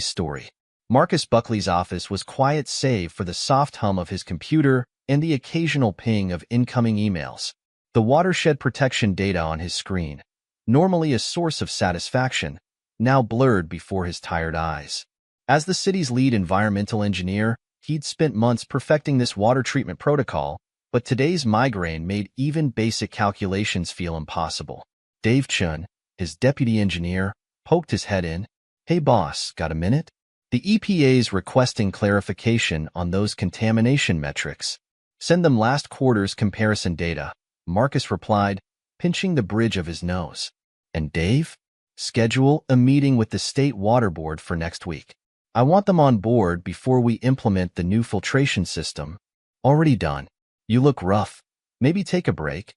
story. Marcus Buckley's office was quiet save for the soft hum of his computer and the occasional ping of incoming emails. The watershed protection data on his screen, normally a source of satisfaction, now blurred before his tired eyes. As the city's lead environmental engineer, he'd spent months perfecting this water treatment protocol, but today's migraine made even basic calculations feel impossible. Dave Chun, his deputy engineer, poked his head in. "Hey boss, got a minute? The EPA's requesting clarification on those contamination metrics. Send them last quarter's comparison data," Marcus replied, pinching the bridge of his nose. "And Dave? Schedule a meeting with the State Water Board for next week. I want them on board before we implement the new filtration system." "Already done. You look rough. Maybe take a break."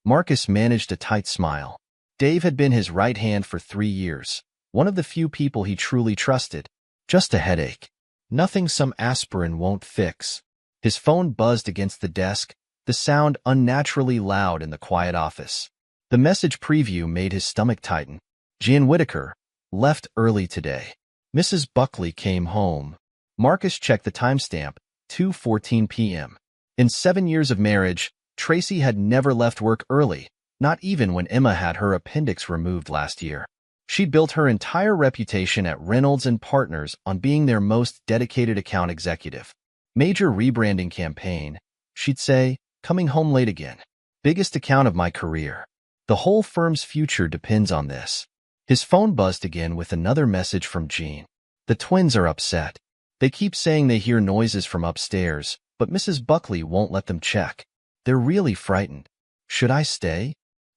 Marcus managed a tight smile. Dave had been his right hand for 3 years, one of the few people he truly trusted. Just a headache. Nothing some aspirin won't fix. His phone buzzed against the desk, the sound unnaturally loud in the quiet office. The message preview made his stomach tighten. "Jan Whitaker, left early today. Mrs. Buckley came home." Marcus checked the timestamp, 2:14 p.m. In 7 years of marriage, Tracy had never left work early, not even when Emma had her appendix removed last year. She'd built her entire reputation at Reynolds and Partners on being their most dedicated account executive. Major rebranding campaign, she'd say, coming home late again. Biggest account of my career. The whole firm's future depends on this. His phone buzzed again with another message from Jean. The twins are upset. They keep saying they hear noises from upstairs, but Mrs. Buckley won't let them check. They're really frightened. Should I stay?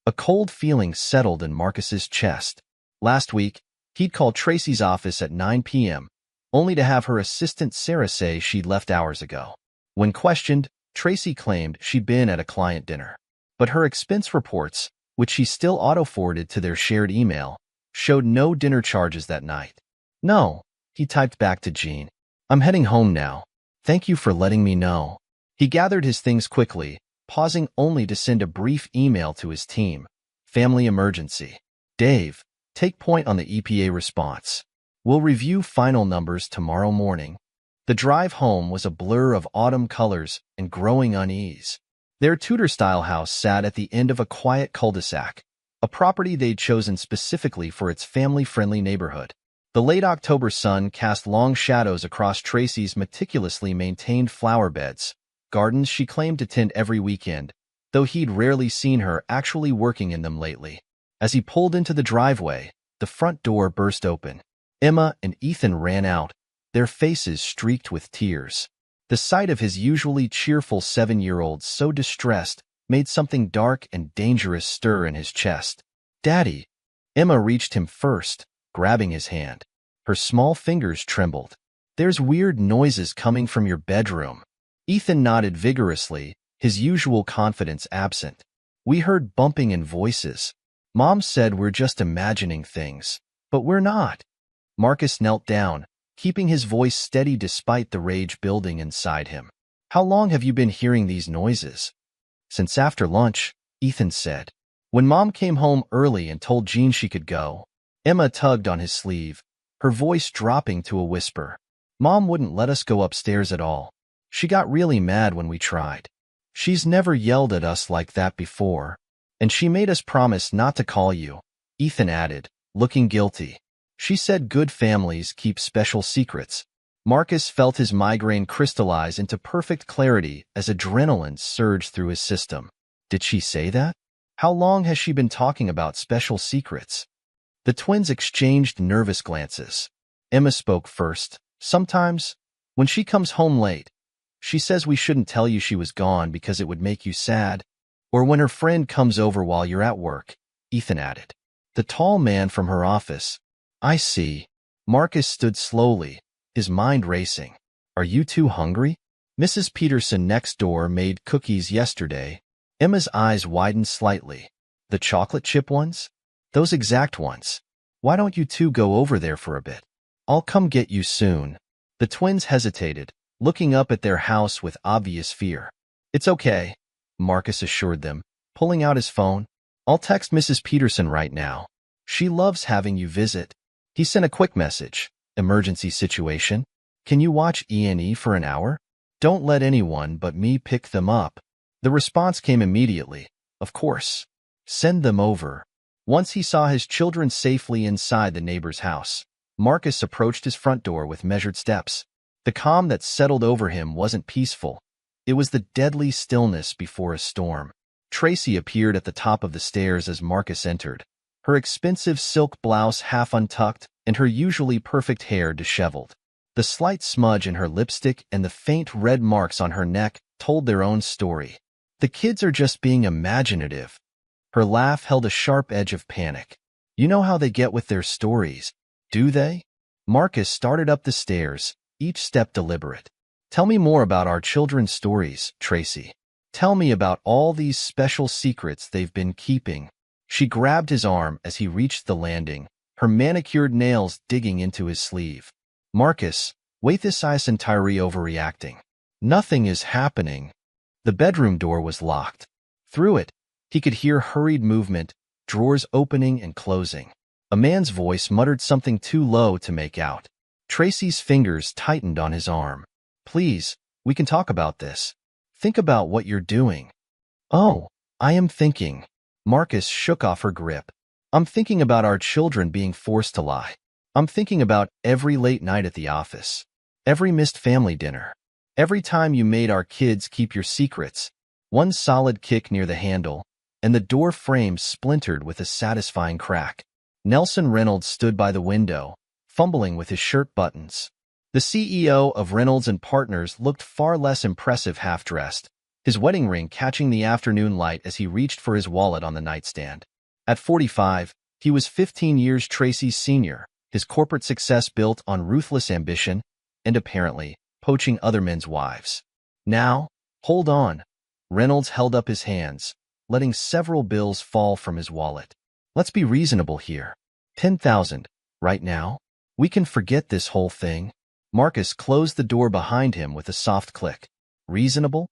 A cold feeling settled in Marcus's chest. Last week, he'd called Tracy's office at 9 p.m., only to have her assistant Sarah say she'd left hours ago. When questioned, Tracy claimed she'd been at a client dinner. But her expense reports, which she still auto-forwarded to their shared email, showed no dinner charges that night. "No," he typed back to Jean. "I'm heading home now. Thank you for letting me know." He gathered his things quickly, pausing only to send a brief email to his team. "Family emergency. Dave, take point on the EPA response. We'll review final numbers tomorrow morning." The drive home was a blur of autumn colors and growing unease. Their Tudor-style house sat at the end of a quiet cul-de-sac, a property they'd chosen specifically for its family-friendly neighborhood. The late October sun cast long shadows across Tracy's meticulously maintained flower beds, gardens she claimed to tend every weekend, though he'd rarely seen her actually working in them lately. As he pulled into the driveway, the front door burst open. Emma and Ethan ran out, their faces streaked with tears. The sight of his usually cheerful 7-year-old so distressed made something dark and dangerous stir in his chest. "Daddy!" Emma reached him first, grabbing his hand. Her small fingers trembled. "There's weird noises coming from your bedroom." Ethan nodded vigorously, his usual confidence absent. "We heard bumping and voices. Mom said we're just imagining things, but we're not." Marcus knelt down, keeping his voice steady despite the rage building inside him. "How long have you been hearing these noises?" "Since after lunch," Ethan said. "When Mom came home early and told Jean she could go." Emma tugged on his sleeve, her voice dropping to a whisper. "Mom wouldn't let us go upstairs at all. She got really mad when we tried. She's never yelled at us like that before. And she made us promise not to call you," Ethan added, looking guilty. "She said good families keep special secrets." Marcus felt his migraine crystallize into perfect clarity as adrenaline surged through his system. Did she say that? How long has she been talking about special secrets? The twins exchanged nervous glances. Emma spoke first. "Sometimes, when she comes home late, she says we shouldn't tell you she was gone because it would make you sad. Or when her friend comes over while you're at work," Ethan added. The tall man from her office. "I see." Marcus stood slowly, his mind racing. "Are you two hungry?" "Mrs. Peterson next door made cookies yesterday." Emma's eyes widened slightly. "The chocolate chip ones?" "Those exact ones. Why don't you two go over there for a bit? I'll come get you soon." The twins hesitated, looking up at their house with obvious fear. "It's okay," Marcus assured them, pulling out his phone. "I'll text Mrs. Peterson right now. She loves having you visit." He sent a quick message. Emergency situation? Can you watch E&E for an hour? Don't let anyone but me pick them up. The response came immediately. Of course. Send them over. Once he saw his children safely inside the neighbor's house, Marcus approached his front door with measured steps. The calm that settled over him wasn't peaceful. It was the deadly stillness before a storm. Tracy appeared at the top of the stairs as Marcus entered, her expensive silk blouse half untucked and her usually perfect hair disheveled. The slight smudge in her lipstick and the faint red marks on her neck told their own story. The kids are just being imaginative. Her laugh held a sharp edge of panic. You know how they get with their stories, do they? Marcus started up the stairs, each step deliberate. Tell me more about our children's stories, Tracy. Tell me about all these special secrets they've been keeping. She grabbed his arm as he reached the landing, her manicured nails digging into his sleeve. Marcus, wait, this isn't overreacting. Nothing is happening. The bedroom door was locked. Through it, he could hear hurried movement, drawers opening and closing. A man's voice muttered something too low to make out. Tracy's fingers tightened on his arm. Please, we can talk about this. Think about what you're doing. Oh, I am thinking. Marcus shook off her grip. I'm thinking about our children being forced to lie. I'm thinking about every late night at the office, every missed family dinner, every time you made our kids keep your secrets. One solid kick near the handle, and the door frame splintered with a satisfying crack. Nelson Reynolds stood by the window, fumbling with his shirt buttons. The CEO of Reynolds and Partners looked far less impressive half-dressed, his wedding ring catching the afternoon light as he reached for his wallet on the nightstand. At 45, he was 15 years Tracy's senior, his corporate success built on ruthless ambition and, apparently, poaching other men's wives. Now, hold on. Reynolds held up his hands, letting several bills fall from his wallet. Let's be reasonable here. 10,000, right now? We can forget this whole thing. Marcus closed the door behind him with a soft click. Reasonable?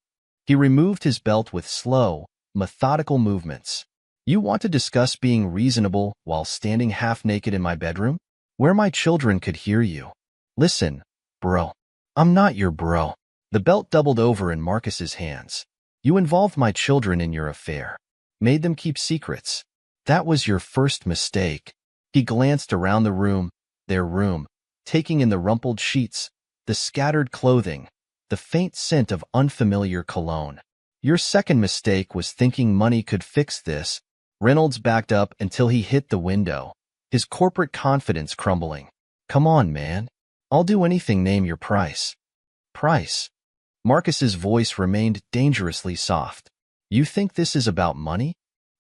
He removed his belt with slow, methodical movements. You want to discuss being reasonable while standing half-naked in my bedroom? Where my children could hear you. Listen, bro. I'm not your bro. The belt doubled over in Marcus's hands. You involved my children in your affair. Made them keep secrets. That was your first mistake. He glanced around the room, their room, taking in the rumpled sheets, the scattered clothing, the faint scent of unfamiliar cologne. Your second mistake was thinking money could fix this. Reynolds backed up until he hit the window, his corporate confidence crumbling. Come on, man. I'll do anything, name your price. Price? Marcus's voice remained dangerously soft. You think this is about money?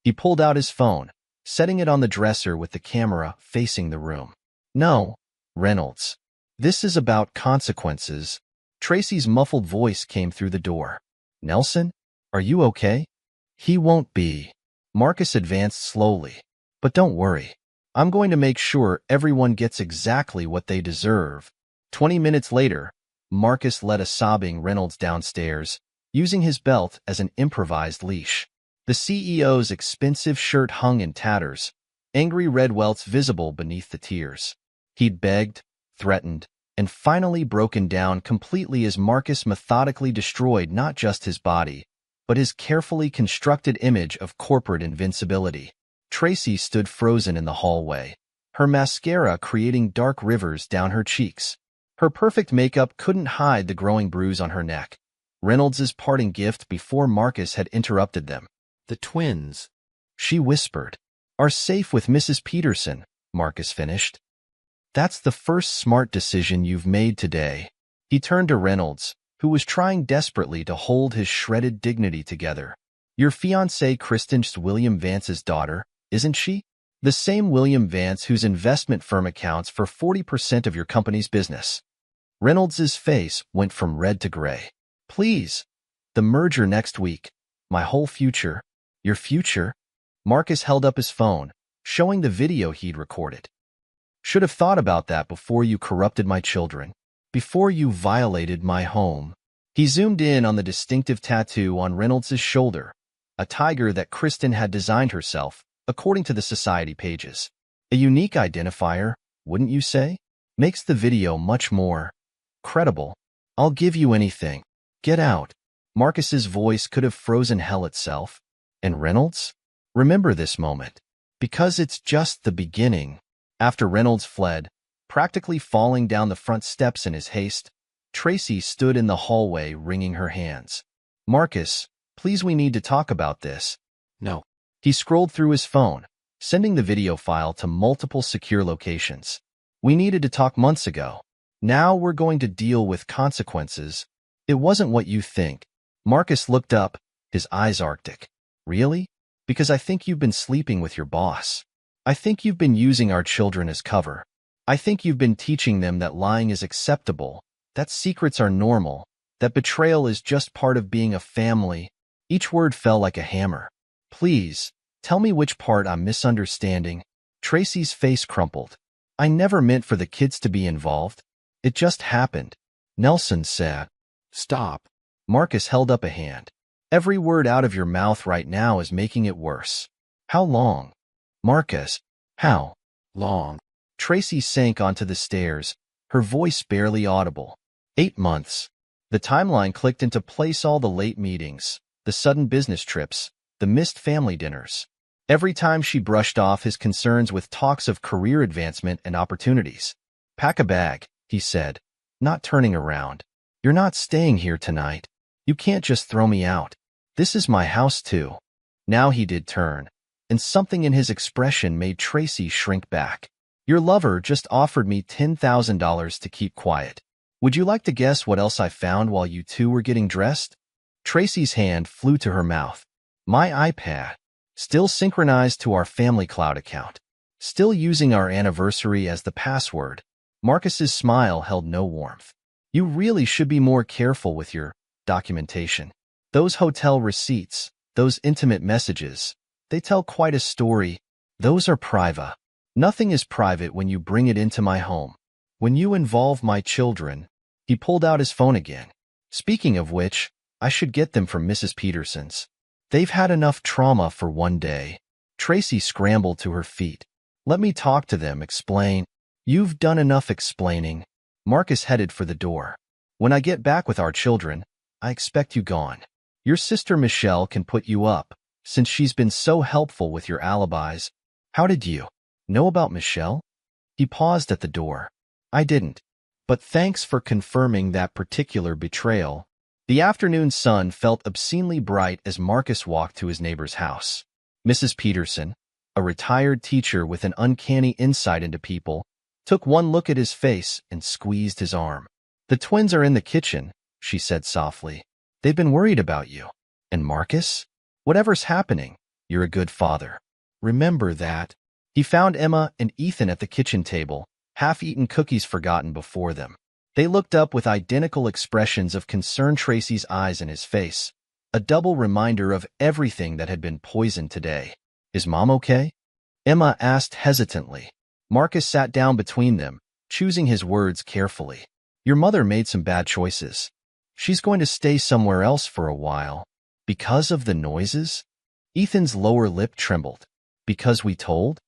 He pulled out his phone, setting it on the dresser with the camera facing the room. No, Reynolds. This is about consequences. Tracy's muffled voice came through the door. Nelson, are you okay? He won't be. Marcus advanced slowly. But don't worry. I'm going to make sure everyone gets exactly what they deserve. 20 minutes later, Marcus led a sobbing Reynolds downstairs, using his belt as an improvised leash. The CEO's expensive shirt hung in tatters, angry red welts visible beneath the tears. He'd begged, threatened, and finally broken down completely as Marcus methodically destroyed not just his body, but his carefully constructed image of corporate invincibility. Tracy stood frozen in the hallway, her mascara creating dark rivers down her cheeks. Her perfect makeup couldn't hide the growing bruise on her neck. Reynolds's parting gift before Marcus had interrupted them. The twins, she whispered, are safe with Mrs. Peterson, Marcus finished. That's the first smart decision you've made today. He turned to Reynolds, who was trying desperately to hold his shredded dignity together. Your fiancée Kristen's William Vance's daughter, isn't she? The same William Vance whose investment firm accounts for 40% of your company's business. Reynolds's face went from red to gray. Please. The merger next week. My whole future. Your future? Marcus held up his phone, showing the video he'd recorded. Should have thought about that before you corrupted my children, before you violated my home. He zoomed in on the distinctive tattoo on Reynolds's shoulder, a tiger that Kristen had designed herself, according to the society pages. A unique identifier, wouldn't you say? Makes the video much more credible. I'll give you anything. Get out. Marcus's voice could have frozen hell itself. And Reynolds? Remember this moment. Because it's just the beginning. After Reynolds fled, practically falling down the front steps in his haste, Tracy stood in the hallway wringing her hands. Marcus, please, we need to talk about this. No. He scrolled through his phone, sending the video file to multiple secure locations. We needed to talk months ago. Now we're going to deal with consequences. It wasn't what you think. Marcus looked up, his eyes arctic. Really? Because I think you've been sleeping with your boss. I think you've been using our children as cover. I think you've been teaching them that lying is acceptable, that secrets are normal, that betrayal is just part of being a family. Each word fell like a hammer. Please, tell me which part I'm misunderstanding. Tracy's face crumpled. I never meant for the kids to be involved. It just happened. Nelson said. Stop. Marcus held up a hand. Every word out of your mouth right now is making it worse. How long? Marcus, how Long. Tracy sank onto the stairs, her voice barely audible. 8 months. The timeline clicked into place, all the late meetings, the sudden business trips, the missed family dinners. Every time she brushed off his concerns with talks of career advancement and opportunities. Pack a bag, he said, not turning around. You're not staying here tonight. You can't just throw me out. This is my house too. Now he did turn, and something in his expression made Tracy shrink back. Your lover just offered me $10,000 to keep quiet. Would you like to guess what else I found while you two were getting dressed? Tracy's hand flew to her mouth. My iPad. Still synchronized to our family cloud account. Still using our anniversary as the password. Marcus's smile held no warmth. You really should be more careful with your documentation. Those hotel receipts, those intimate messages, they tell quite a story. Those are private. Nothing is private when you bring it into my home. When you involve my children. He pulled out his phone again. Speaking of which, I should get them from Mrs. Peterson's. They've had enough trauma for one day. Tracy scrambled to her feet. Let me talk to them, explain. You've done enough explaining. Marcus headed for the door. When I get back with our children, I expect you gone. Your sister Michelle can put you up, since she's been so helpful with your alibis. How did you know about Michelle? He paused at the door. I didn't. But thanks for confirming that particular betrayal. The afternoon sun felt obscenely bright as Marcus walked to his neighbor's house. Mrs. Peterson, a retired teacher with an uncanny insight into people, took one look at his face and squeezed his arm. The twins are in the kitchen, she said softly. They've been worried about you. And Marcus? Whatever's happening, you're a good father. Remember that. He found Emma and Ethan at the kitchen table, half-eaten cookies forgotten before them. They looked up with identical expressions of concern, Tracy's eyes in his face, a double reminder of everything that had been poisoned today. Is Mom okay? Emma asked hesitantly. Marcus sat down between them, choosing his words carefully. Your mother made some bad choices. She's going to stay somewhere else for a while. Because of the noises? Ethan's lower lip trembled. Because we told?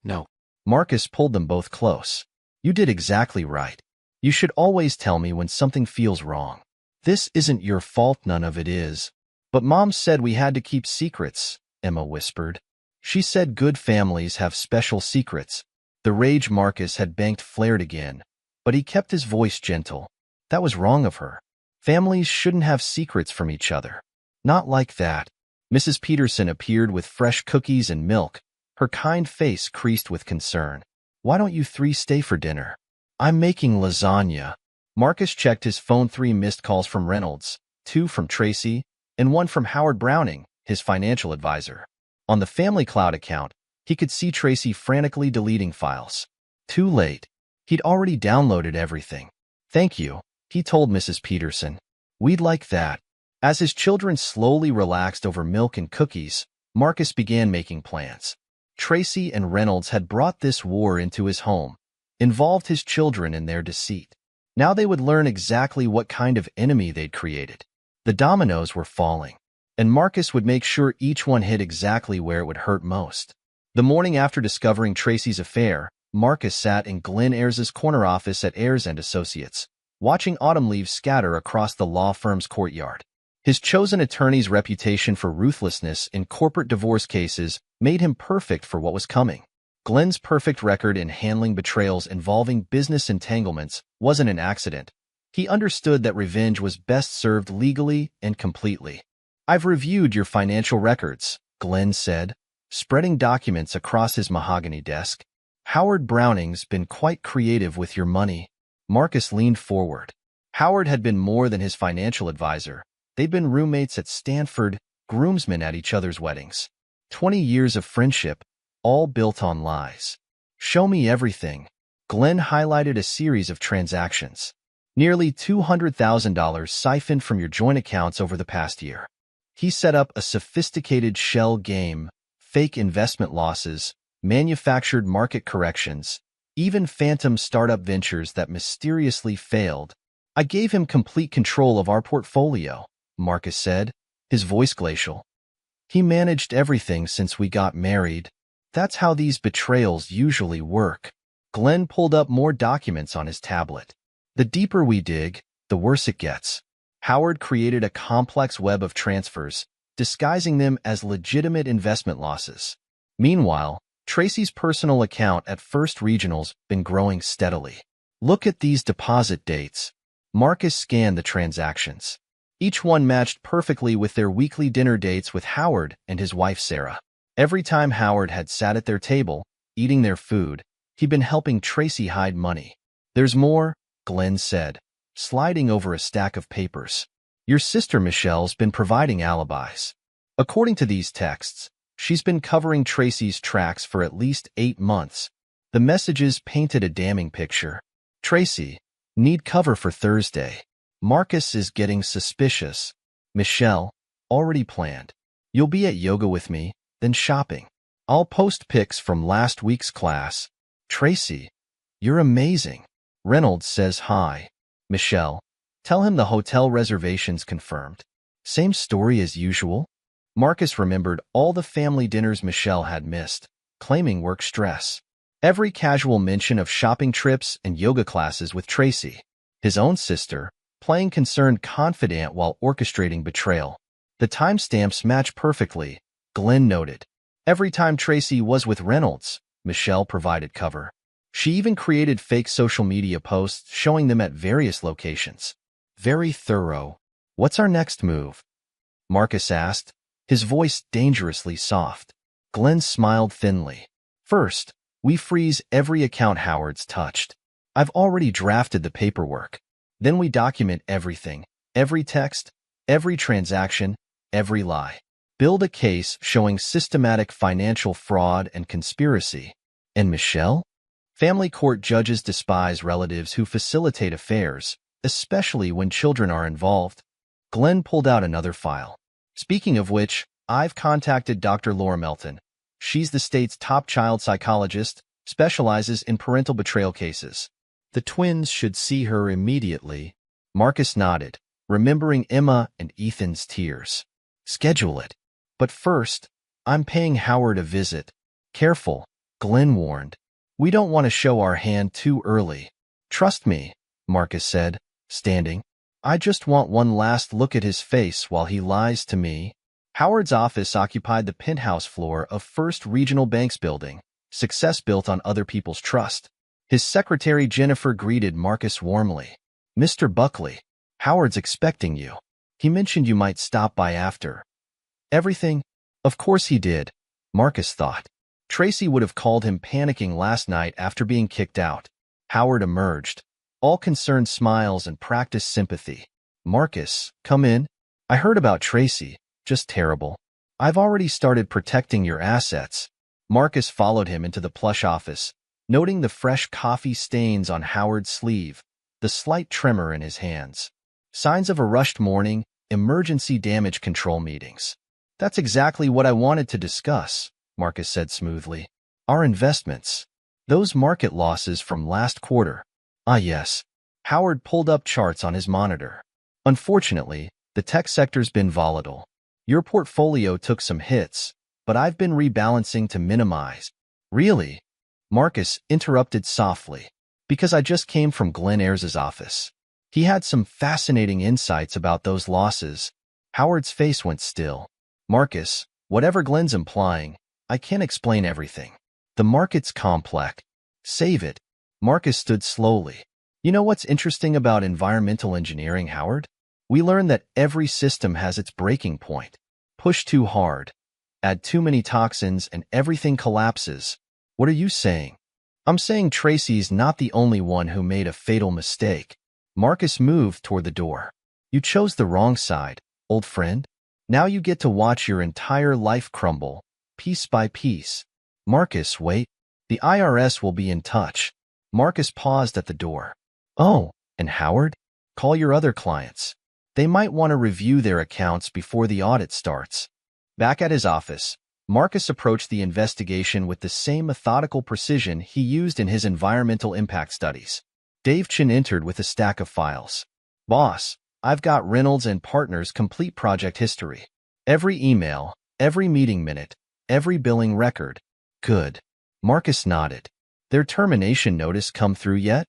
No. Marcus pulled them both close. You did exactly right. You should always tell me when something feels wrong. This isn't your fault, none of it is. But Mom said we had to keep secrets, Emma whispered. She said good families have special secrets. The rage Marcus had banked flared again, but he kept his voice gentle. That was wrong of her. Families shouldn't have secrets from each other. Not like that. Mrs. Peterson appeared with fresh cookies and milk, her kind face creased with concern. Why don't you three stay for dinner? I'm making lasagna. Marcus checked his phone. 3 missed calls from Reynolds, 2 from Tracy, and 1 from Howard Browning, his financial advisor. On the family cloud account, he could see Tracy frantically deleting files. Too late. He'd already downloaded everything. Thank you, he told Mrs. Peterson. We'd like that. As his children slowly relaxed over milk and cookies, Marcus began making plans. Tracy and Reynolds had brought this war into his home, involved his children in their deceit. Now they would learn exactly what kind of enemy they'd created. The dominoes were falling, and Marcus would make sure each one hit exactly where it would hurt most. The morning after discovering Tracy's affair, Marcus sat in Glenn Ayres's corner office at Ayres and Associates, watching autumn leaves scatter across the law firm's courtyard. His chosen attorney's reputation for ruthlessness in corporate divorce cases made him perfect for what was coming. Glenn's perfect record in handling betrayals involving business entanglements wasn't an accident. He understood that revenge was best served legally and completely. "I've reviewed your financial records," Glenn said, spreading documents across his mahogany desk. "Howard Browning's been quite creative with your money." Marcus leaned forward. Howard had been more than his financial advisor. They'd been roommates at Stanford, groomsmen at each other's weddings. 20 years of friendship, all built on lies. "Show me everything." Glenn highlighted a series of transactions. Nearly $200,000 siphoned from your joint accounts over the past year. He set up a sophisticated shell game, fake investment losses, manufactured market corrections, even phantom startup ventures that mysteriously failed. "I gave him complete control of our portfolio," Marcus said, his voice glacial. "He managed everything since we got married. That's how these betrayals usually work." Glenn pulled up more documents on his tablet. "The deeper we dig, the worse it gets." Howard created a complex web of transfers, disguising them as legitimate investment losses. Meanwhile, Tracy's personal account at First Regional's been growing steadily. "Look at these deposit dates." Marcus scanned the transactions. Each one matched perfectly with their weekly dinner dates with Howard and his wife Sarah. Every time Howard had sat at their table, eating their food, he'd been helping Tracy hide money. "There's more," Glenn said, sliding over a stack of papers. "Your sister Michelle's been providing alibis. According to these texts, she's been covering Tracy's tracks for at least 8 months. The messages painted a damning picture. Tracy, need cover for Thursday. Marcus is getting suspicious. Michelle, already planned. You'll be at yoga with me, then shopping. I'll post pics from last week's class. Tracy, you're amazing. Reynolds says hi. Michelle, tell him the hotel reservation's confirmed." Same story as usual? Marcus remembered all the family dinners Michelle had missed, claiming work stress. Every casual mention of shopping trips and yoga classes with Tracy. His own sister, playing concerned confidant while orchestrating betrayal. The timestamps match perfectly, Glenn noted. Every time Tracy was with Reynolds, Michelle provided cover. She even created fake social media posts showing them at various locations. Very thorough. "What's our next move?" Marcus asked, his voice dangerously soft. Glenn smiled thinly. "First, we freeze every account Howard's touched. I've already drafted the paperwork. Then we document everything, every text, every transaction, every lie. Build a case showing systematic financial fraud and conspiracy." "And Michelle?" Family court judges despise relatives who facilitate affairs, especially when children are involved. Glenn pulled out another file. "Speaking of which, I've contacted Dr. Laura Melton. She's the state's top child psychologist, specializes in parental betrayal cases. The twins should see her immediately." Marcus nodded, remembering Emma and Ethan's tears. "Schedule it. But first, I'm paying Howard a visit." "Careful," Glenn warned. "We don't want to show our hand too early." "Trust me," Marcus said, standing. "I just want one last look at his face while he lies to me." Howard's office occupied the penthouse floor of First Regional Bank's building, success built on other people's trust. His secretary Jennifer greeted Marcus warmly. "Mr. Buckley, Howard's expecting you. He mentioned you might stop by after." "Everything?" Of course he did, Marcus thought. Tracy would have called him panicking last night after being kicked out. Howard emerged, all concerned smiles and practiced sympathy. "Marcus, come in. I heard about Tracy. Just terrible. I've already started protecting your assets." Marcus followed him into the plush office, noting the fresh coffee stains on Howard's sleeve, the slight tremor in his hands. Signs of a rushed morning, emergency damage control meetings. "That's exactly what I wanted to discuss," Marcus said smoothly. "Our investments. Those market losses from last quarter." "Ah, yes." Howard pulled up charts on his monitor. "Unfortunately, the tech sector's been volatile. Your portfolio took some hits, but I've been rebalancing to minimize." "Really?" Marcus interrupted softly. Because I just came from Glenn Ayres's office. He had some fascinating insights about those losses. Howard's face went still. Marcus, whatever Glenn's implying, I can't explain everything. The market's complex. Save it. Marcus stood slowly. You know what's interesting about environmental engineering, Howard? We learned that every system has its breaking point. Push too hard. Add too many toxins and everything collapses. What are you saying? I'm saying Tracy's not the only one who made a fatal mistake. Marcus moved toward the door. You chose the wrong side, old friend. Now you get to watch your entire life crumble, piece by piece. Marcus, wait. The IRS will be in touch. Marcus paused at the door. Oh, and Howard? Call your other clients. They might want to review their accounts before the audit starts. Back at his office, Marcus approached the investigation with the same methodical precision he used in his environmental impact studies. Dave Chin entered with a stack of files. Boss, I've got Reynolds and Partners' complete project history. Every email, every meeting minute, every billing record. Good. Marcus nodded. Their termination notice come through yet?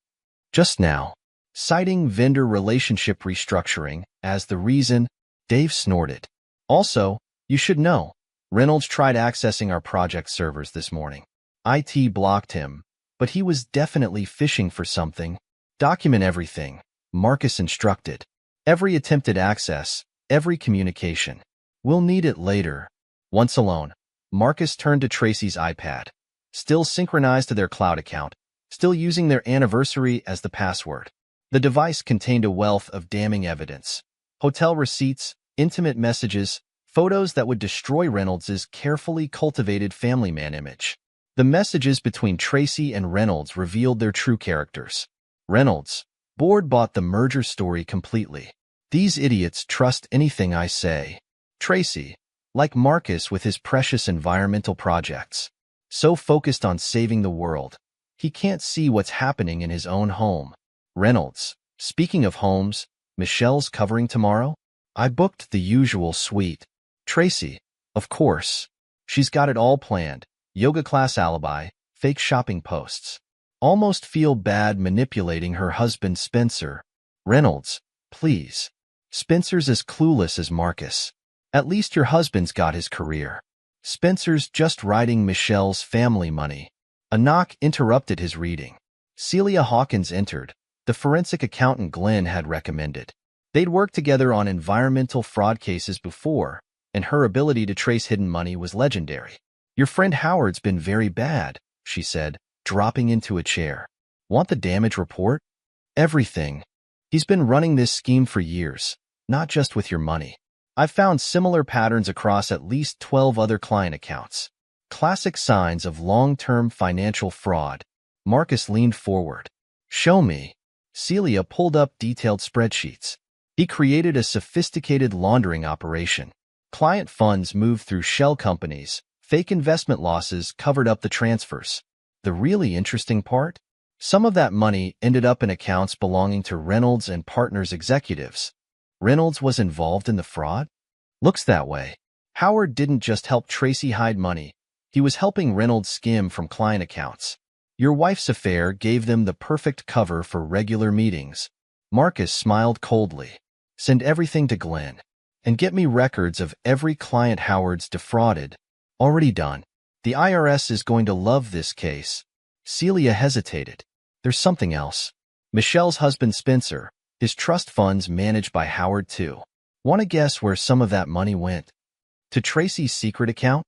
Just now. Citing vendor relationship restructuring as the reason, Dave snorted. Also, you should know, Reynolds tried accessing our project servers this morning. IT blocked him, but he was definitely fishing for something. Document everything, Marcus instructed. Every attempted access, every communication. We'll need it later. Once alone, Marcus turned to Tracy's iPad. Still synchronized to their cloud account, still using their anniversary as the password. The device contained a wealth of damning evidence. Hotel receipts, intimate messages, photos that would destroy Reynolds' carefully cultivated family man image. The messages between Tracy and Reynolds revealed their true characters. Reynolds, board bought the merger story completely. These idiots trust anything I say. Tracy, like Marcus with his precious environmental projects. So focused on saving the world, he can't see what's happening in his own home. Reynolds, speaking of homes, Michelle's covering tomorrow? I booked the usual suite. Tracy, of course. She's got it all planned. Yoga class alibi, fake shopping posts. Almost feel bad manipulating her husband Spencer. Reynolds, please. Spencer's as clueless as Marcus. At least your husband's got his career. Spencer's just riding Michelle's family money. A knock interrupted his reading. Celia Hawkins entered, the forensic accountant Glenn had recommended. They'd worked together on environmental fraud cases before, and her ability to trace hidden money was legendary. Your friend Howard's been very bad, she said, dropping into a chair. Want the damage report? Everything. He's been running this scheme for years, not just with your money. I've found similar patterns across at least 12 other client accounts. Classic signs of long-term financial fraud. Marcus leaned forward. Show me. Celia pulled up detailed spreadsheets. He created a sophisticated laundering operation. Client funds moved through shell companies. Fake investment losses covered up the transfers. The really interesting part? Some of that money ended up in accounts belonging to Reynolds and Partners executives. Reynolds was involved in the fraud? Looks that way. Howard didn't just help Tracy hide money. He was helping Reynolds skim from client accounts. Your wife's affair gave them the perfect cover for regular meetings. Marcus smiled coldly. Send everything to Glenn. And get me records of every client Howard's defrauded. Already done. The IRS is going to love this case. Celia hesitated. There's something else. Michelle's husband Spencer, his trust funds managed by Howard too. Want to guess where some of that money went? To Tracy's secret account?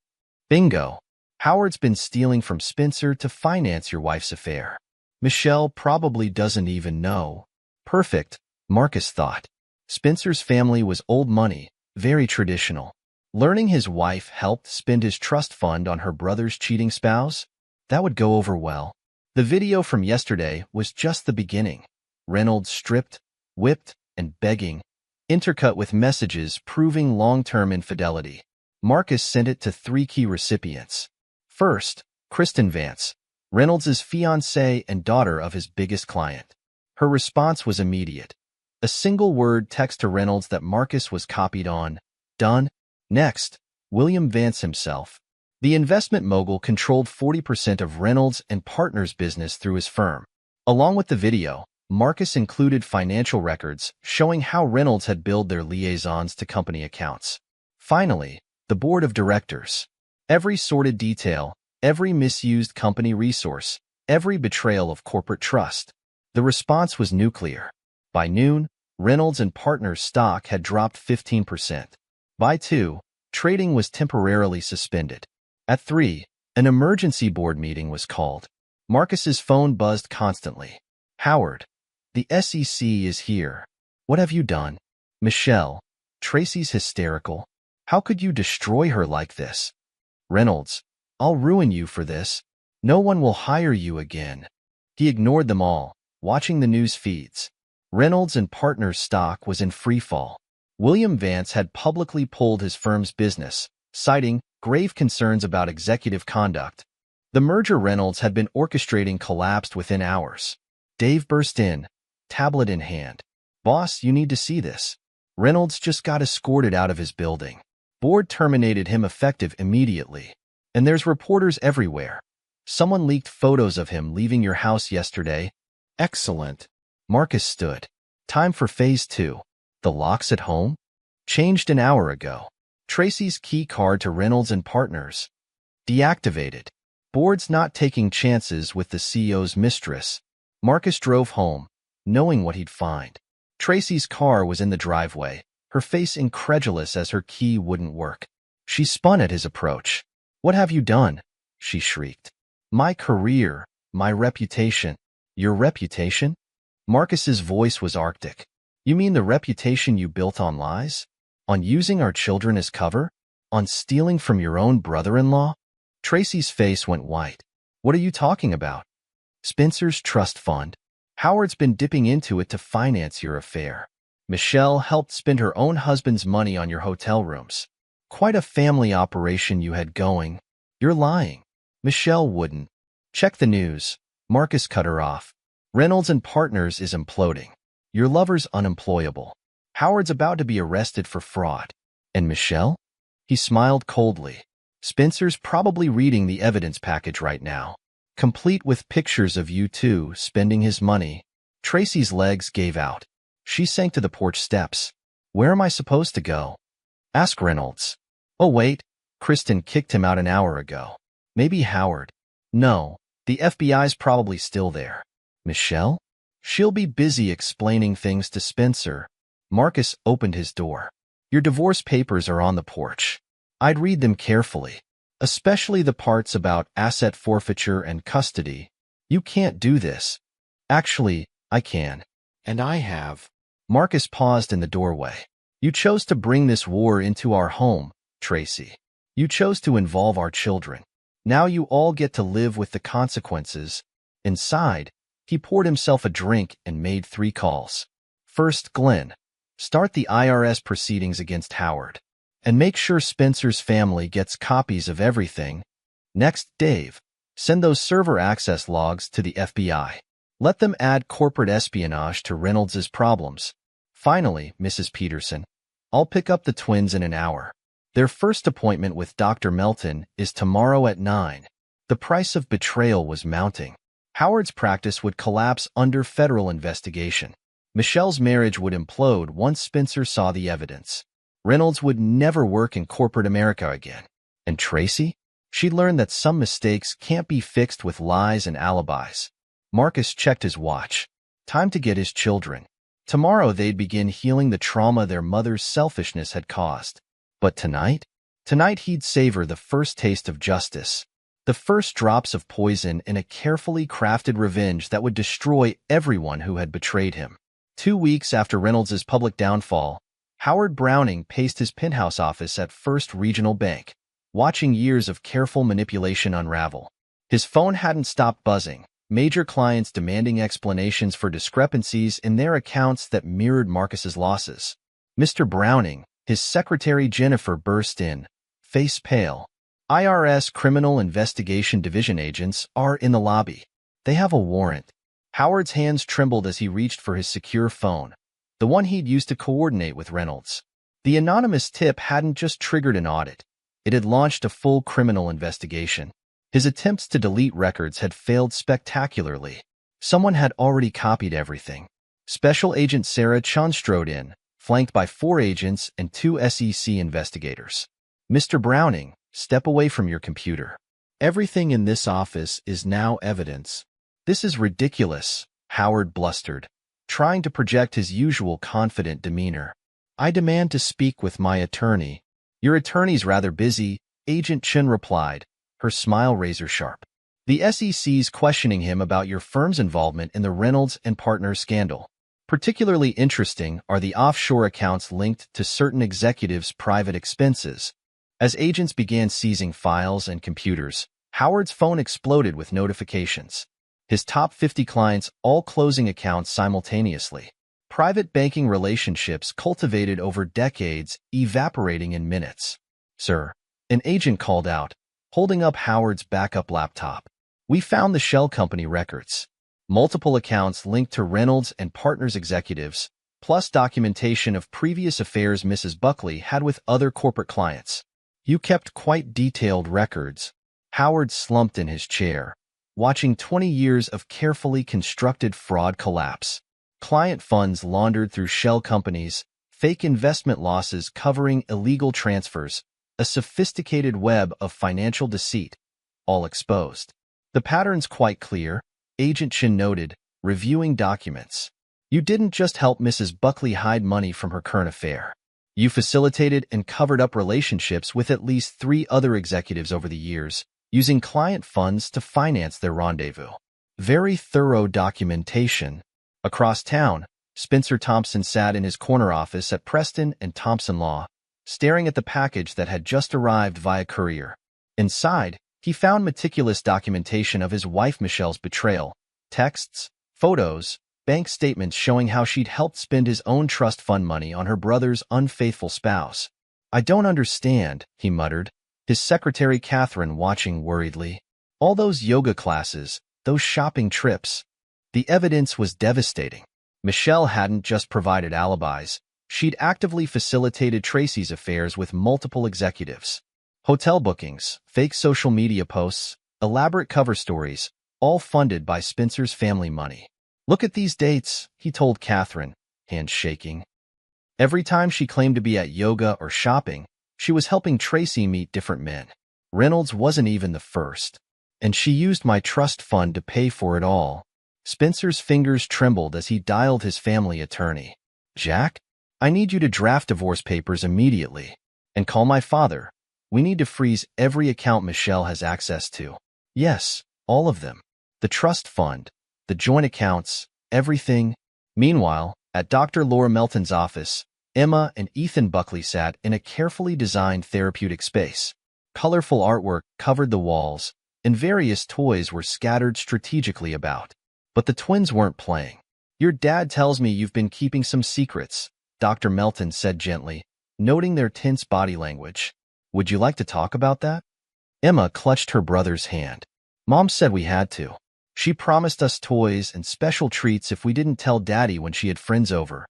Bingo. Howard's been stealing from Spencer to finance your wife's affair. Michelle probably doesn't even know. Perfect, Marcus thought. Spencer's family was old money, very traditional. Learning his wife helped spend his trust fund on her brother's cheating spouse? That would go over well. The video from yesterday was just the beginning. Reynolds stripped, whipped, and begging, intercut with messages proving long-term infidelity. Marcus sent it to 3 key recipients. First, Kristen Vance, Reynolds' fiancée and daughter of his biggest client. Her response was immediate. A single word text to Reynolds that Marcus was copied on. Done. Next, William Vance himself. The investment mogul controlled 40% of Reynolds and Partners' business through his firm. Along with the video, Marcus included financial records showing how Reynolds had billed their liaisons to company accounts. Finally, the board of directors. Every sordid detail, every misused company resource, every betrayal of corporate trust. The response was nuclear. By noon, Reynolds and Partners' stock had dropped 15%. By 2, trading was temporarily suspended. At 3, an emergency board meeting was called. Marcus's phone buzzed constantly. Howard, the SEC is here. What have you done? Michelle, Tracy's hysterical. How could you destroy her like this? Reynolds, I'll ruin you for this. No one will hire you again. He ignored them all, watching the news feeds. Reynolds and Partners' stock was in freefall. William Vance had publicly pulled his firm's business, citing grave concerns about executive conduct. The merger Reynolds had been orchestrating collapsed within hours. Dave burst in, tablet in hand. Boss, you need to see this. Reynolds just got escorted out of his building. Board terminated him effective immediately. And there's reporters everywhere. Someone leaked photos of him leaving your house yesterday. Excellent. Marcus stood. Time for phase 2. The locks at home? Changed an hour ago. Tracy's key card to Reynolds and Partners. Deactivated. Board's not taking chances with the CEO's mistress. Marcus drove home, knowing what he'd find. Tracy's car was in the driveway, her face incredulous as her key wouldn't work. She spun at his approach. What have you done? She shrieked. My career, my reputation. Your reputation? Marcus's voice was arctic. You mean the reputation you built on lies? On using our children as cover? On stealing from your own brother-in-law? Tracy's face went white. What are you talking about? Spencer's trust fund. Howard's been dipping into it to finance your affair. Michelle helped spend her own husband's money on your hotel rooms. Quite a family operation you had going. You're lying. Michelle wouldn't. Check the news. Marcus cut her off. Reynolds and Partners is imploding. Your lover's unemployable. Howard's about to be arrested for fraud. And Michelle? He smiled coldly. Spencer's probably reading the evidence package right now, complete with pictures of you two spending his money. Tracy's legs gave out. She sank to the porch steps. Where am I supposed to go? Ask Reynolds. Oh wait, Kristen kicked him out an hour ago. Maybe Howard. No, the FBI's probably still there. Michelle? She'll be busy explaining things to Spencer. Marcus opened his door. Your divorce papers are on the porch. I'd read them carefully, especially the parts about asset forfeiture and custody. You can't do this. Actually, I can. And I have. Marcus paused in the doorway. You chose to bring this war into our home, Tracy. You chose to involve our children. Now you all get to live with the consequences. Inside, he poured himself a drink and made 3 calls. First, Glenn. Start the IRS proceedings against Howard. And make sure Spencer's family gets copies of everything. Next, Dave. Send those server access logs to the FBI. Let them add corporate espionage to Reynolds' problems. Finally, Mrs. Peterson, I'll pick up the twins in an hour. Their first appointment with Dr. Melton is tomorrow at 9. The price of betrayal was mounting. Howard's practice would collapse under federal investigation. Michelle's marriage would implode once Spencer saw the evidence. Reynolds would never work in corporate America again. And Tracy? She'd learned that some mistakes can't be fixed with lies and alibis. Marcus checked his watch. Time to get his children. Tomorrow they'd begin healing the trauma their mother's selfishness had caused. But tonight? Tonight he'd savor the first taste of justice. The first drops of poison in a carefully crafted revenge that would destroy everyone who had betrayed him. 2 weeks after Reynolds' public downfall, Howard Browning paced his penthouse office at First Regional Bank, watching years of careful manipulation unravel. His phone hadn't stopped buzzing, major clients demanding explanations for discrepancies in their accounts that mirrored Marcus's losses. Mr. Browning, his secretary Jennifer burst in, face pale. IRS Criminal Investigation Division agents are in the lobby. They have a warrant. Howard's hands trembled as he reached for his secure phone, the one he'd used to coordinate with Reynolds. The anonymous tip hadn't just triggered an audit. It had launched a full criminal investigation. His attempts to delete records had failed spectacularly. Someone had already copied everything. Special Agent Sarah Chun strode in, flanked by 4 agents and 2 SEC investigators. "Mr. Browning, step away from your computer. Everything in this office is now evidence." "This is ridiculous," Howard blustered, trying to project his usual confident demeanor. "I demand to speak with my attorney." "Your attorney's rather busy," Agent Chun replied, her smile razor-sharp. "The SEC's questioning him about your firm's involvement in the Reynolds and Partners scandal. Particularly interesting are the offshore accounts linked to certain executives' private expenses." As agents began seizing files and computers, Howard's phone exploded with notifications. His top 50 clients all closing accounts simultaneously. Private banking relationships cultivated over decades evaporating in minutes. "Sir," an agent called out, holding up Howard's backup laptop. "We found the shell company records. Multiple accounts linked to Reynolds and Partners executives, plus documentation of previous affairs Mrs. Buckley had with other corporate clients. You kept quite detailed records." Howard slumped in his chair, watching 20 years of carefully constructed fraud collapse. Client funds laundered through shell companies, fake investment losses covering illegal transfers, a sophisticated web of financial deceit, all exposed. "The pattern's quite clear," Agent Chin noted, reviewing documents. "You didn't just help Mrs. Buckley hide money from her current affair. You facilitated and covered up relationships with at least 3 other executives over the years, using client funds to finance their rendezvous. Very thorough documentation." Across town, Spencer Thompson sat in his corner office at Preston and Thompson Law, staring at the package that had just arrived via courier. Inside, he found meticulous documentation of his wife Michelle's betrayal, texts, photos, bank statements showing how she'd helped spend his own trust fund money on her brother's unfaithful spouse. "I don't understand," he muttered, his secretary Catherine watching worriedly. "All those yoga classes, those shopping trips." The evidence was devastating. Michelle hadn't just provided alibis. She'd actively facilitated Tracy's affairs with multiple executives. Hotel bookings, fake social media posts, elaborate cover stories, all funded by Spencer's family money. "Look at these dates," he told Catherine, hands shaking. Every time she claimed to be at yoga or shopping, she was helping Tracy meet different men. Reynolds wasn't even the first. "And she used my trust fund to pay for it all." Spencer's fingers trembled as he dialed his family attorney. "Jack, I need you to draft divorce papers immediately. And call my father. We need to freeze every account Michelle has access to." "Yes, all of them. The trust fund, the joint accounts, everything." Meanwhile, at Dr. Laura Melton's office, Emma and Ethan Buckley sat in a carefully designed therapeutic space. Colorful artwork covered the walls, and various toys were scattered strategically about. But the twins weren't playing. "Your dad tells me you've been keeping some secrets," Dr. Melton said gently, noting their tense body language. "Would you like to talk about that?" Emma clutched her brother's hand. "Mom said we had to. She promised us toys and special treats if we didn't tell Daddy when she had friends over."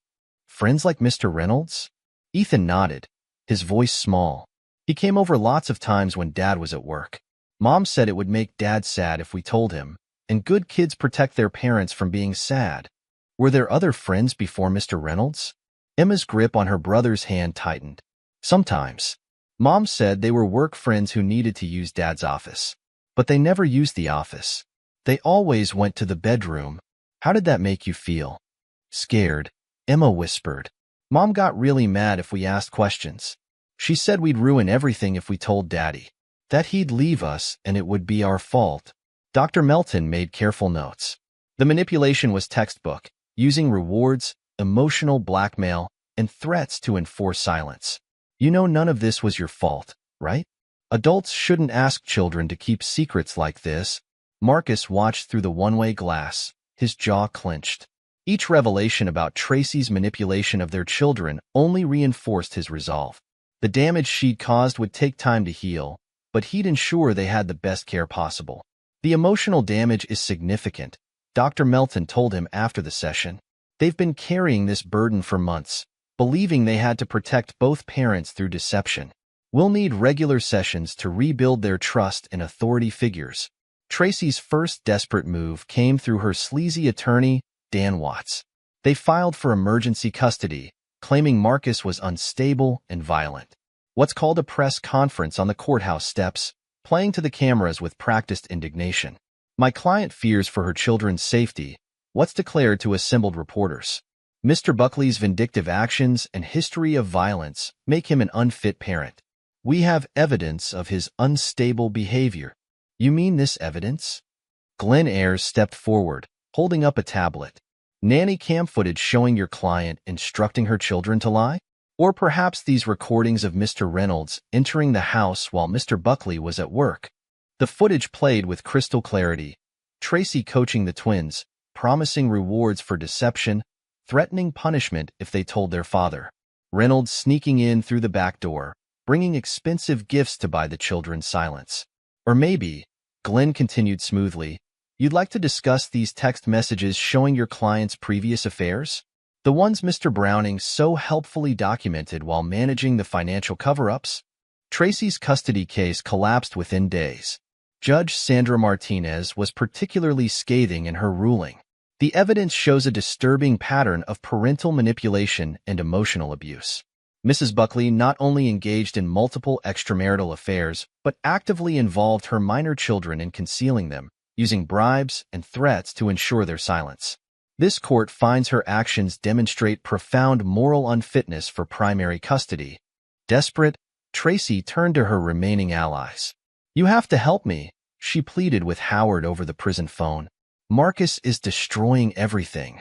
"Friends like Mr. Reynolds?" Ethan nodded, his voice small. "He came over lots of times when Dad was at work. Mom said it would make Dad sad if we told him, and good kids protect their parents from being sad." "Were there other friends before Mr. Reynolds?" Emma's grip on her brother's hand tightened. "Sometimes. Mom said they were work friends who needed to use Dad's office. But they never used the office. They always went to the bedroom." "How did that make you feel?" "Scared," Emma whispered. "Mom got really mad if we asked questions. She said we'd ruin everything if we told Daddy. That he'd leave us and it would be our fault." Dr. Melton made careful notes. The manipulation was textbook, using rewards, emotional blackmail, and threats to enforce silence. "You know none of this was your fault, right? Adults shouldn't ask children to keep secrets like this." Marcus watched through the one-way glass, his jaw clenched. Each revelation about Tracy's manipulation of their children only reinforced his resolve. The damage she'd caused would take time to heal, but he'd ensure they had the best care possible. "The emotional damage is significant," Dr. Melton told him after the session. "They've been carrying this burden for months, believing they had to protect both parents through deception. We'll need regular sessions to rebuild their trust in authority figures. Tracy's first desperate move came through her sleazy attorney, Dan Watts. They filed for emergency custody, claiming Marcus was unstable and violent. What's called a press conference on the courthouse steps, playing to the cameras with practiced indignation. My client fears for her children's safety, what's declared to assembled reporters. Mr. Buckley's vindictive actions and history of violence make him an unfit parent. We have evidence of his unstable behavior. You mean this evidence? Glenn Ayers stepped forward, holding up a tablet. Nanny cam footage showing your client instructing her children to lie? Or perhaps these recordings of Mr. Reynolds entering the house while Mr. Buckley was at work. The footage played with crystal clarity. Tracy coaching the twins, promising rewards for deception, threatening punishment if they told their father. Reynolds sneaking in through the back door, bringing expensive gifts to buy the children silence. Or maybe, Glenn continued smoothly, you'd like to discuss these text messages showing your client's previous affairs? The ones Mr. Browning so helpfully documented while managing the financial cover-ups? Tracy's custody case collapsed within days. Judge Sandra Martinez was particularly scathing in her ruling. The evidence shows a disturbing pattern of parental manipulation and emotional abuse. Mrs. Buckley not only engaged in multiple extramarital affairs, but actively involved her minor children in concealing them, using bribes and threats to ensure their silence. This court finds her actions demonstrate profound moral unfitness for primary custody. Desperate, Tracy turned to her remaining allies. You have to help me, she pleaded with Howard over the prison phone. Marcus is destroying everything.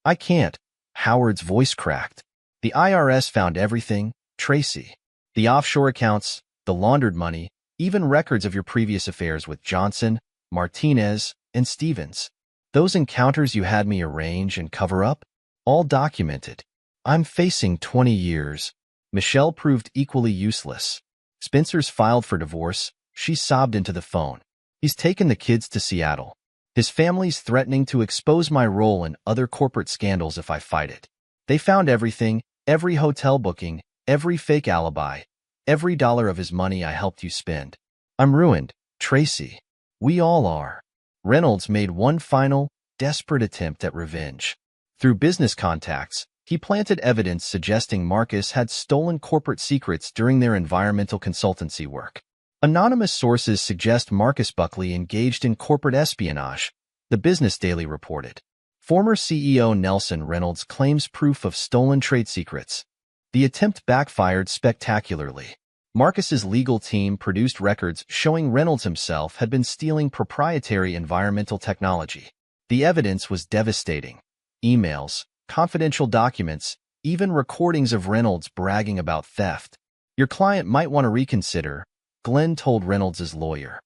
I can't. Howard's voice cracked. The IRS found everything, Tracy. The offshore accounts, the laundered money, even records of your previous affairs with Johnson, Martinez, and Stevens. Those encounters you had me arrange and cover up? All documented. I'm facing 20 years. Michelle proved equally useless. Spencer's filed for divorce. She sobbed into the phone. He's taken the kids to Seattle. His family's threatening to expose my role in other corporate scandals if I fight it. They found everything, every hotel booking, every fake alibi, every dollar of his money I helped you spend. I'm ruined, Tracy. We all are. Reynolds made one final, desperate attempt at revenge. Through business contacts, he planted evidence suggesting Marcus had stolen corporate secrets during their environmental consultancy work. Anonymous sources suggest Marcus Buckley engaged in corporate espionage, the Business Daily reported. Former CEO Nelson Reynolds claims proof of stolen trade secrets. The attempt backfired spectacularly. Marcus's legal team produced records showing Reynolds himself had been stealing proprietary environmental technology. The evidence was devastating. Emails, confidential documents, even recordings of Reynolds bragging about theft. Your client might want to reconsider, Glenn told Reynolds' lawyer.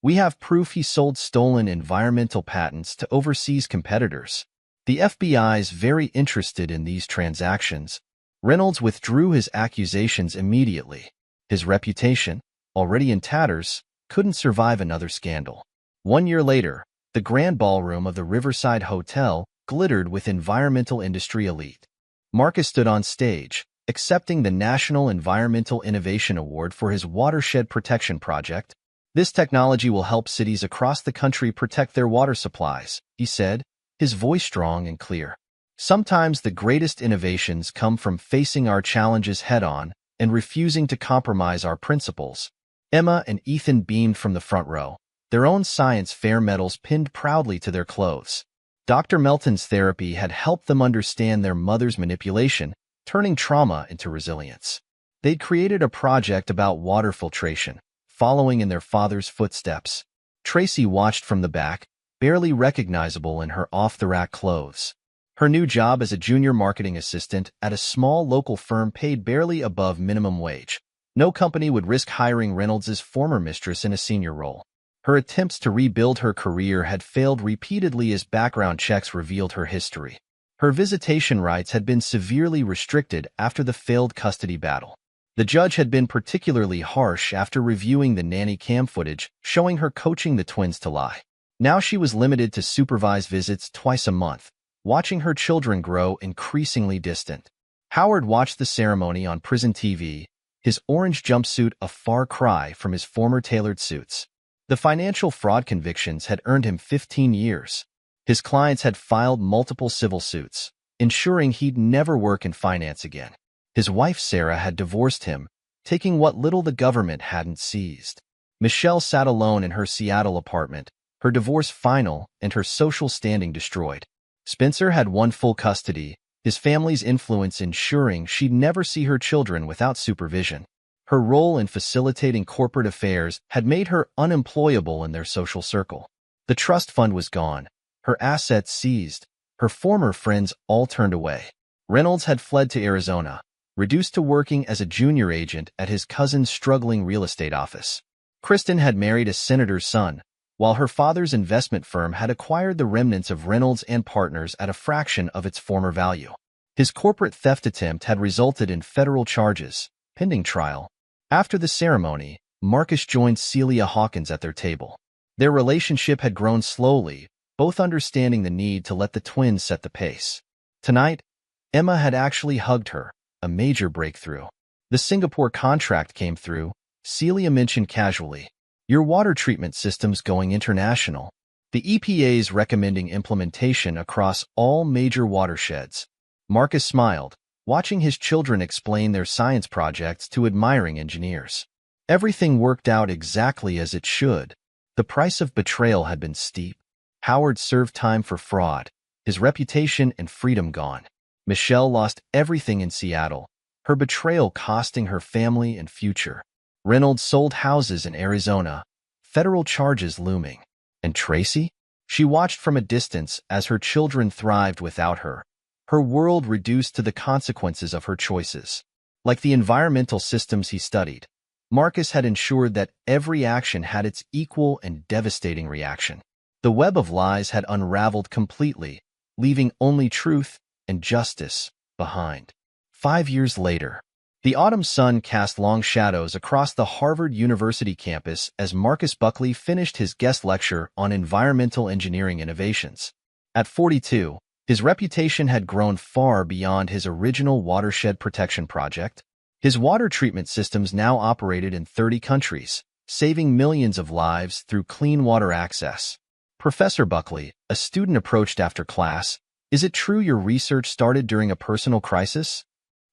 We have proof he sold stolen environmental patents to overseas competitors. The FBI's very interested in these transactions. Reynolds withdrew his accusations immediately. His reputation, already in tatters, couldn't survive another scandal. 1 year later, the grand ballroom of the Riverside Hotel glittered with environmental industry elite. Marcus stood on stage, accepting the National Environmental Innovation Award for his watershed protection project. This technology will help cities across the country protect their water supplies, he said, his voice strong and clear. Sometimes the greatest innovations come from facing our challenges head-on and refusing to compromise our principles. Emma and Ethan beamed from the front row, their own science fair medals pinned proudly to their clothes. Dr. Melton's therapy had helped them understand their mother's manipulation, turning trauma into resilience. They'd created a project about water filtration, following in their father's footsteps. Tracy watched from the back, barely recognizable in her off-the-rack clothes. Her new job as a junior marketing assistant at a small local firm paid barely above minimum wage. No company would risk hiring Reynolds' former mistress in a senior role. Her attempts to rebuild her career had failed repeatedly as background checks revealed her history. Her visitation rights had been severely restricted after the failed custody battle. The judge had been particularly harsh after reviewing the nanny cam footage showing her coaching the twins to lie. Now she was limited to supervised visits twice a month, watching her children grow increasingly distant. Howard watched the ceremony on prison TV, his orange jumpsuit a far cry from his former tailored suits. The financial fraud convictions had earned him 15 years. His clients had filed multiple civil suits, ensuring he'd never work in finance again. His wife Sarah had divorced him, taking what little the government hadn't seized. Michelle sat alone in her Seattle apartment, her divorce final and her social standing destroyed. Spencer had won full custody, his family's influence ensuring she'd never see her children without supervision. Her role in facilitating corporate affairs had made her unemployable in their social circle. The trust fund was gone, her assets seized, her former friends all turned away. Reynolds had fled to Arizona, reduced to working as a junior agent at his cousin's struggling real estate office. Kristen had married a senator's son, while her father's investment firm had acquired the remnants of Reynolds and Partners at a fraction of its former value. His corporate theft attempt had resulted in federal charges, pending trial. After the ceremony, Marcus joined Celia Hawkins at their table. Their relationship had grown slowly, both understanding the need to let the twins set the pace. Tonight, Emma had actually hugged her, a major breakthrough. The Singapore contract came through, Celia mentioned casually. Your water treatment system's going international. The EPA's recommending implementation across all major watersheds. Marcus smiled, watching his children explain their science projects to admiring engineers. Everything worked out exactly as it should. The price of betrayal had been steep. Howard served time for fraud, his reputation and freedom gone. Michelle lost everything in Seattle, her betrayal costing her family and future. Reynolds sold houses in Arizona, federal charges looming. And Tracy? She watched from a distance as her children thrived without her, her world reduced to the consequences of her choices. Like the environmental systems he studied, Marcus had ensured that every action had its equal and devastating reaction. The web of lies had unraveled completely, leaving only truth and justice behind. 5 years later, the autumn sun cast long shadows across the Harvard University campus as Marcus Buckley finished his guest lecture on environmental engineering innovations. At 42, his reputation had grown far beyond his original watershed protection project. His water treatment systems now operated in 30 countries, saving millions of lives through clean water access. Professor Buckley, a student approached after class, is it true your research started during a personal crisis?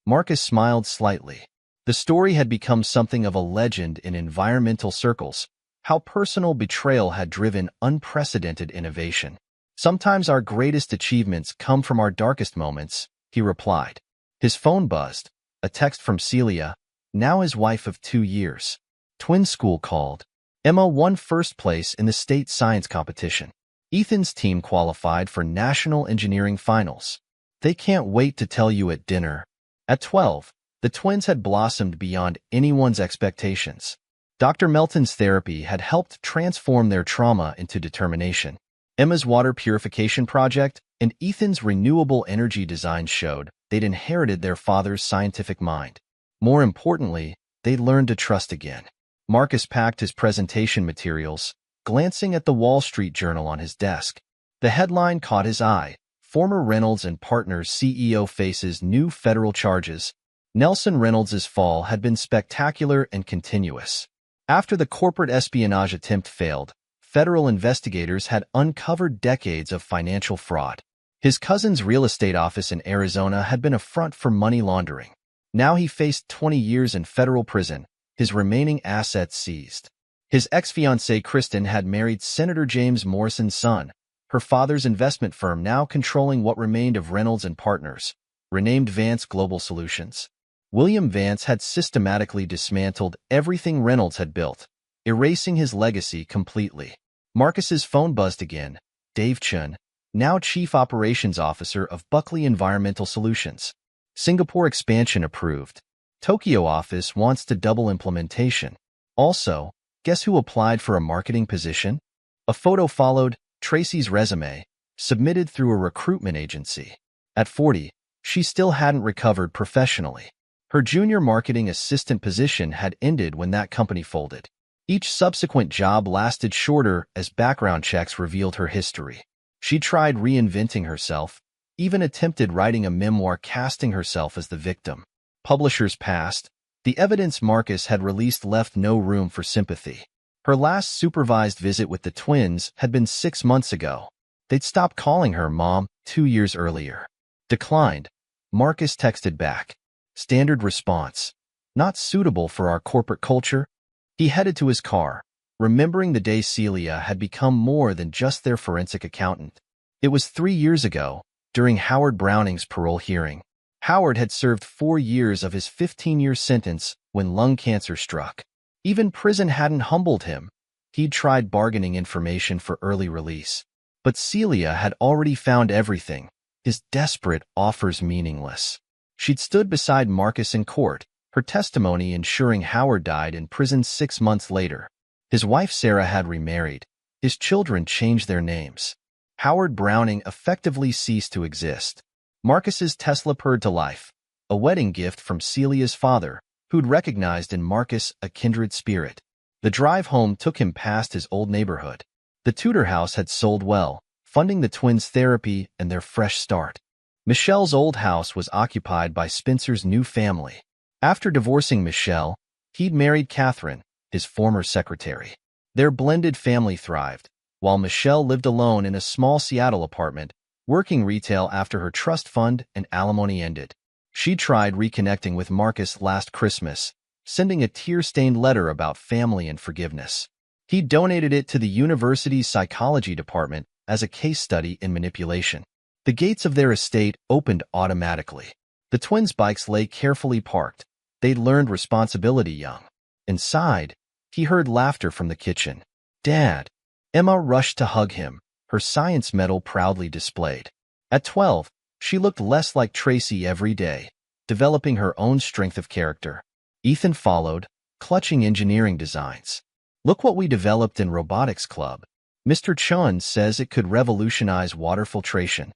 Marcus smiled slightly. The story had become something of a legend in environmental circles, how personal betrayal had driven unprecedented innovation. Sometimes our greatest achievements come from our darkest moments, he replied. His phone buzzed, a text from Celia, now his wife of 2 years. Twin school called. Emma won first place in the state science competition. Ethan's team qualified for national engineering finals. They can't wait to tell you at dinner. At 12, the twins had blossomed beyond anyone's expectations. Dr. Melton's therapy had helped transform their trauma into determination. Emma's water purification project and Ethan's renewable energy design showed they'd inherited their father's scientific mind. More importantly, they'd learned to trust again. Marcus packed his presentation materials, glancing at the Wall Street Journal on his desk. The headline caught his eye. Former Reynolds and Partners CEO faces new federal charges. Nelson Reynolds' fall had been spectacular and continuous. After the corporate espionage attempt failed, federal investigators had uncovered decades of financial fraud. His cousin's real estate office in Arizona had been a front for money laundering. Now he faced 20 years in federal prison, his remaining assets seized. His ex-fiancée Kristen had married Senator James Morrison's son, her father's investment firm now controlling what remained of Reynolds and Partners, renamed Vance Global Solutions. William Vance had systematically dismantled everything Reynolds had built, erasing his legacy completely. Marcus's phone buzzed again. Dave Chun, now Chief Operations Officer of Buckley Environmental Solutions. Singapore expansion approved. Tokyo office wants to double implementation. Also, guess who applied for a marketing position? A photo followed, Tracy's resume, submitted through a recruitment agency. At 40, she still hadn't recovered professionally. Her junior marketing assistant position had ended when that company folded. Each subsequent job lasted shorter as background checks revealed her history. She tried reinventing herself, even attempted writing a memoir casting herself as the victim. Publishers passed, The evidence Marcus had released left no room for sympathy. Her last supervised visit with the twins had been 6 months ago. They'd stopped calling her Mom 2 years earlier. Declined. Marcus texted back. Standard response. Not suitable for our corporate culture. He headed to his car, remembering the day Celia had become more than just their forensic accountant. It was 3 years ago, during Howard Browning's parole hearing. Howard had served 4 years of his 15-year sentence when lung cancer struck. Even prison hadn't humbled him. He'd tried bargaining information for early release. But Celia had already found everything, his desperate offers meaningless. She'd stood beside Marcus in court, her testimony ensuring Howard died in prison 6 months later. His wife Sarah had remarried. His children changed their names. Howard Browning effectively ceased to exist. Marcus's Tesla purred to life, a wedding gift from Celia's father, who'd recognized in Marcus a kindred spirit. The drive home took him past his old neighborhood. The Tudor house had sold well, funding the twins' therapy and their fresh start. Michelle's old house was occupied by Spencer's new family. After divorcing Michelle, he'd married Catherine, his former secretary. Their blended family thrived, while Michelle lived alone in a small Seattle apartment, working retail after her trust fund and alimony ended. She tried reconnecting with Marcus last Christmas, sending a tear-stained letter about family and forgiveness. He donated it to the university's psychology department as a case study in manipulation. The gates of their estate opened automatically. The twins' bikes lay carefully parked. They'd learned responsibility young. Inside, he heard laughter from the kitchen. Dad! Emma rushed to hug him, her science medal proudly displayed. At 12, she looked less like Tracy every day, developing her own strength of character. Ethan followed, clutching engineering designs. Look what we developed in robotics club. Mr. Chun says it could revolutionize water filtration.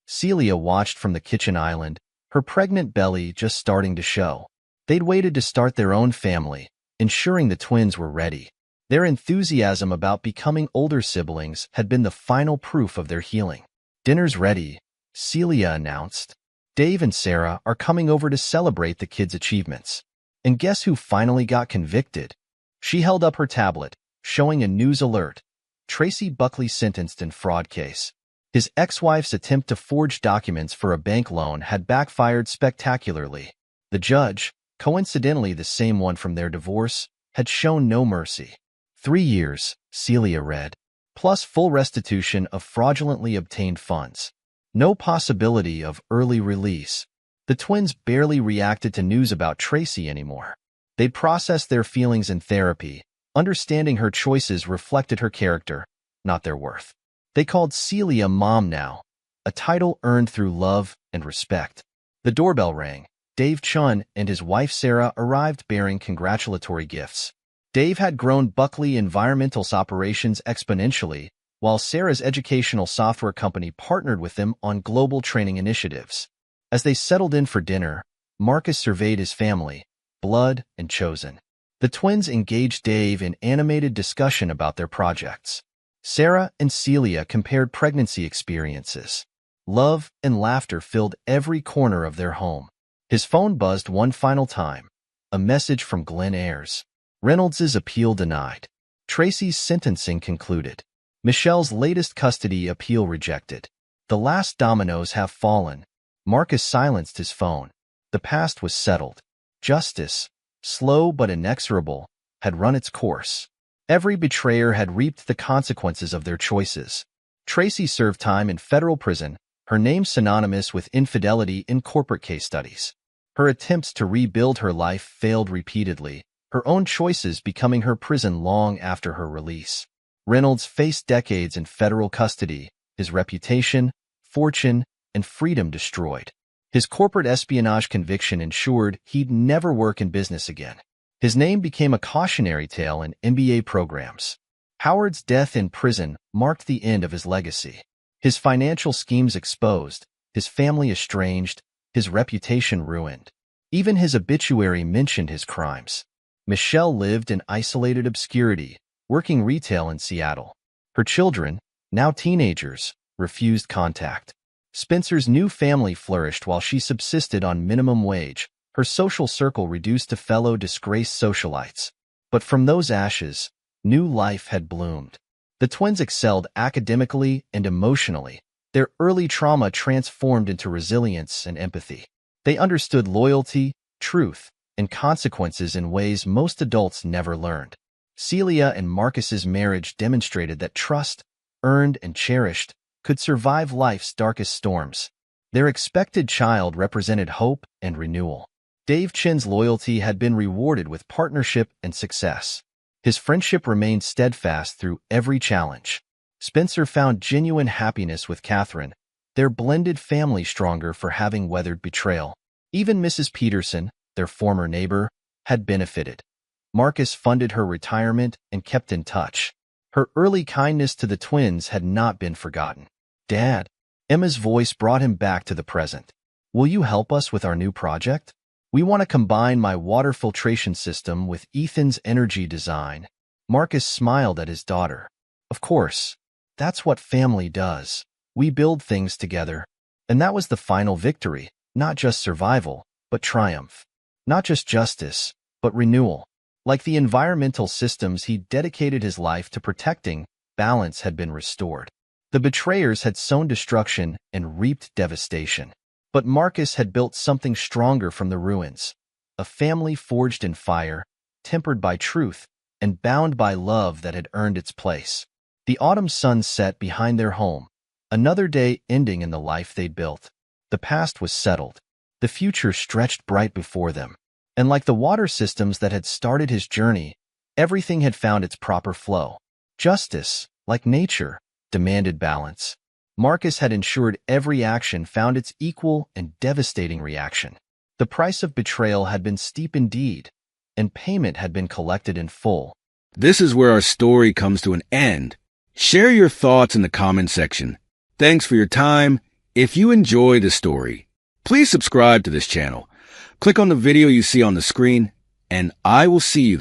Celia watched from the kitchen island, her pregnant belly just starting to show. They'd waited to start their own family, ensuring the twins were ready. Their enthusiasm about becoming older siblings had been the final proof of their healing. Dinner's ready, Celia announced. Dave and Sarah are coming over to celebrate the kids' achievements. And guess who finally got convicted? She held up her tablet, showing a news alert. Tracy Buckley sentenced in fraud case. His ex-wife's attempt to forge documents for a bank loan had backfired spectacularly. The judge, coincidentally the same one from their divorce, had shown no mercy. 3 years, Celia read, plus full restitution of fraudulently obtained funds. No possibility of early release. The twins barely reacted to news about Tracy anymore. They'd processed their feelings in therapy, understanding her choices reflected her character, not their worth. They called Celia Mom now, a title earned through love and respect. The doorbell rang. Dave Chun and his wife Sarah arrived bearing congratulatory gifts. Dave had grown Buckley Environmental's operations exponentially, while Sarah's educational software company partnered with them on global training initiatives. As they settled in for dinner, Marcus surveyed his family, blood and chosen. The twins engaged Dave in animated discussion about their projects. Sarah and Celia compared pregnancy experiences. Love and laughter filled every corner of their home. His phone buzzed one final time. A message from Glenn Ayers. Reynolds's appeal denied. Tracy's sentencing concluded. Michelle's latest custody appeal rejected. The last dominoes have fallen. Marcus silenced his phone. The past was settled. Justice, slow but inexorable, had run its course. Every betrayer had reaped the consequences of their choices. Tracy served time in federal prison, her name synonymous with infidelity in corporate case studies. Her attempts to rebuild her life failed repeatedly, her own choices becoming her prison long after her release. Reynolds faced decades in federal custody, his reputation, fortune, and freedom destroyed. His corporate espionage conviction ensured he'd never work in business again. His name became a cautionary tale in MBA programs. Howard's death in prison marked the end of his legacy. His financial schemes exposed, his family estranged, his reputation ruined. Even his obituary mentioned his crimes. Michelle lived in isolated obscurity, working retail in Seattle. Her children, now teenagers, refused contact. Spencer's new family flourished while she subsisted on minimum wage, Her social circle reduced to fellow disgraced socialites. But from those ashes, new life had bloomed. The twins excelled academically and emotionally. Their early trauma transformed into resilience and empathy. They understood loyalty, truth, and consequences in ways most adults never learned. Celia and Marcus's marriage demonstrated that trust, earned and cherished, could survive life's darkest storms. Their expected child represented hope and renewal. Dave Chin's loyalty had been rewarded with partnership and success. His friendship remained steadfast through every challenge. Spencer found genuine happiness with Catherine, their blended family stronger for having weathered betrayal. Even Mrs. Peterson, their former neighbor, had benefited. Marcus funded her retirement and kept in touch. Her early kindness to the twins had not been forgotten. "Dad," Emma's voice brought him back to the present. "Will you help us with our new project? We want to combine my water filtration system with Ethan's energy design." Marcus smiled at his daughter. "Of course. That's what family does. We build things together." And that was the final victory, not just survival, but triumph. Not just justice, but renewal. Like the environmental systems he dedicated his life to protecting, balance had been restored. The betrayers had sown destruction and reaped devastation. But Marcus had built something stronger from the ruins. A family forged in fire, tempered by truth, and bound by love that had earned its place. The autumn sun set behind their home, another day ending in the life they'd built. The past was settled. The future stretched bright before them. And like the water systems that had started his journey, everything had found its proper flow. Justice, like nature, demanded balance. Marcus had ensured every action found its equal and devastating reaction. The price of betrayal had been steep indeed, and payment had been collected in full. This is where our story comes to an end. Share your thoughts in the comment section. Thanks for your time. If you enjoy the story, please subscribe to this channel. Click on the video you see on the screen, and I will see you there.